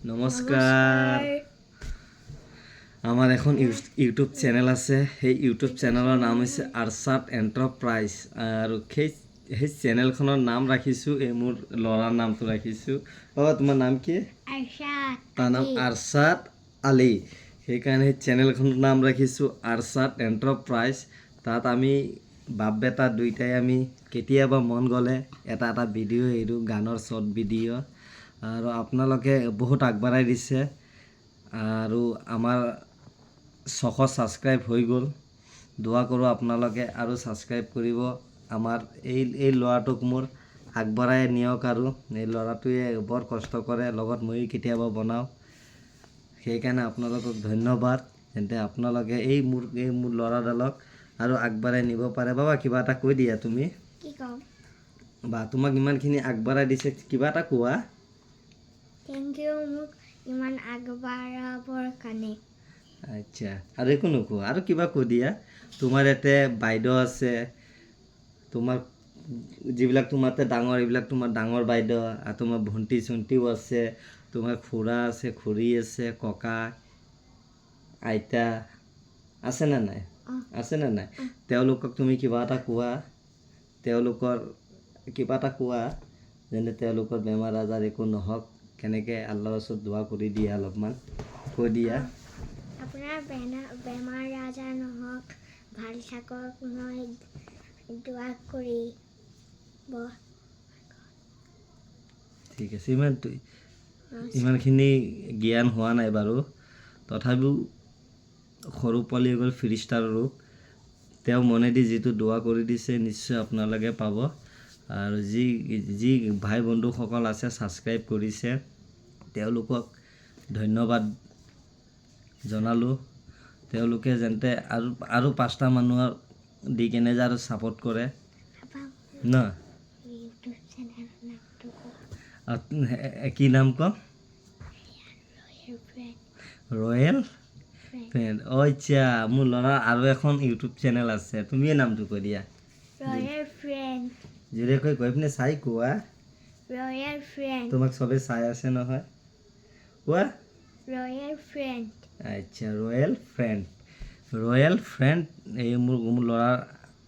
নমস্কাৰ আমাৰ এখন ইউটিউব চেনেল আছে সেই ইউটিউব চেনেলৰ নাম হৈছে আৰছাদ এণ্টাৰপ্ৰাইজ আৰু সেই চেনেলখনৰ নাম ৰাখিছোঁ এই মোৰ ল'ৰাৰ নামটো ৰাখিছোঁ তোমাৰ নাম কি আৰছাদ তাৰ নাম আৰছাদ আলী সেইকাৰণে সেই চেনেলখনৰ নাম ৰাখিছোঁ আৰছাদ এণ্টাৰপ্ৰাইজ তাত আমি বাপ বেটা দুইটাই আমি কেতিয়াবা মন গ'লে এটা ভিডিঅ' এৰো গানৰ শ্বৰ্ট ভিডিঅ' আৰু আপোনালোকে বহুত আগবঢ়াই দিছে আৰু আমাৰ 600 ছাবস্ক্ৰাইব হৈ গ'ল দোৱা কৰোঁ আপোনালোকে আৰু ছাবস্ক্ৰাইব কৰিব আমাৰ এই ল'ৰাটোক মোৰ আগবঢ়াই নিয়ক আৰু এই ল'ৰাটোৱে বৰ কষ্ট কৰে লগত ময়ো কেতিয়াবা বনাওঁ সেইকাৰণে আপোনালোকক ধন্যবাদ তেন্তে আপোনালোকে এই মোৰ ল'ৰাডালক আৰু আগবঢ়াই নিব পাৰে বাবা কিবা এটা কৈ দিয়া তুমি কি কম বা তোমাক ইমানখিনি আগবঢ়াই দিছে কিবা এটা কোৱা থেংক ইউ মোক ইমান আগবঢ়াবৰ কাৰণে আচ্ছা আৰু একো নকোৱা আৰু কিবা কৈ দিয়া তোমাৰ ইয়াতে বাইদেউ আছে তোমাৰ যিবিলাক তোমাৰতে ডাঙৰ এইবিলাক তোমাৰ ডাঙৰ বাইদেউ আৰু তোমাৰ ভণ্টি চণ্টিও আছে তোমাৰ খুৰা আছে খুৰী আছে ককা আইতা আছেনে নাই আছেনে নাই তেওঁলোকক তুমি কিবা এটা কোৱা তেওঁলোকৰ কিবা এটা কোৱা যেনে তেওঁলোকৰ বেমাৰ আজাৰ একো নহওক কেনেকৈ আল্লাহৰ ওচৰত দোৱা কৰি দিয়া অলপমান কৈ দিয়া আপোনাৰ বেমাৰ আজাৰ নহওক ভাল থাকক মই দোৱা কৰিব ঠিক আছে ইমানখিনি জ্ঞান হোৱা নাই বাৰু তথাপিও সৰু পোৱালি এগল ফিৰিষ্টাৰ ৰূপ তেওঁ মনেদি যিটো দোৱা কৰি দিছে নিশ্চয় আপোনালোকে পাব আৰু যি ভাই বন্ধুসকল আছে ছাবস্ক্ৰাইব কৰিছে তেওঁলোকক ধন্যবাদ জনালোঁ তেওঁলোকে যেনে আৰু 5টা মানুহৰ দি কেনে যে আৰু ছাপোৰ্ট কৰে ন ইউটিউব চেনেলৰ নামটো কি নাম কম ৰয়েল ফ্ৰেণ্ড আচ্ছা মোৰ ল'ৰাৰ আৰু এখন ইউটিউব চেনেল আছে তুমিয়ে নামটো কৈ দিয়া ৰয়েল ফ্ৰেণ্ড জোৰে কৈ পিনে চাই কোৱা ৰয়েল ফ্ৰেণ্ড তোমাক চবে চাই আছে নহয় কোৱা ৰয়েল ফ্ৰেণ্ড আচ্ছা ৰয়েল ফ্ৰেণ্ড এই মোৰ ল'ৰাৰ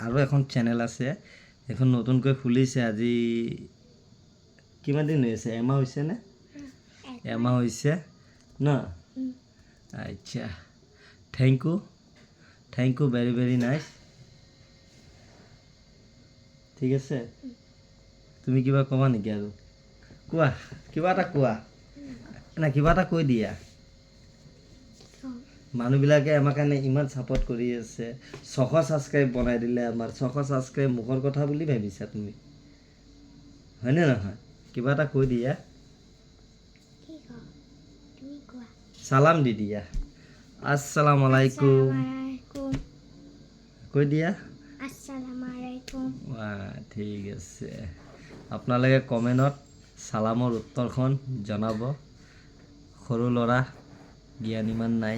আৰু এখন চেনেল আছে এখন নতুনকৈ খুলিছে আজি কিমান দিন হৈছে এমাহ হৈছেনে এমাহ হৈছে ন আচ্ছা thank you very very nice ঠিক আছে তুমি কিবা ক'বা নেকি আৰু কোৱা কিবা এটা কোৱা নাই কিবা এটা কৈ দিয়া মানুহবিলাকে আমাৰ কাৰণে ইমান ছাপোৰ্ট কৰি আছে 600 ছাবস্ক্ৰাইব বনাই দিলে আমাৰ 600 ছাবস্ক্ৰাইব মুখৰ কথা বুলি ভাবিছা তুমি হয়নে নহয় কিবা এটা কৈ দিয়া সালাম দি দিয়া আসসালামু আলাইকুম কৈ দিয়া আসসালামু আলাইকুম ঠিক আছে আপোনালোকে কমেণ্টত সালামৰ উত্তৰখন জনাব সৰু ল'ৰা জ্ঞান ইমান নাই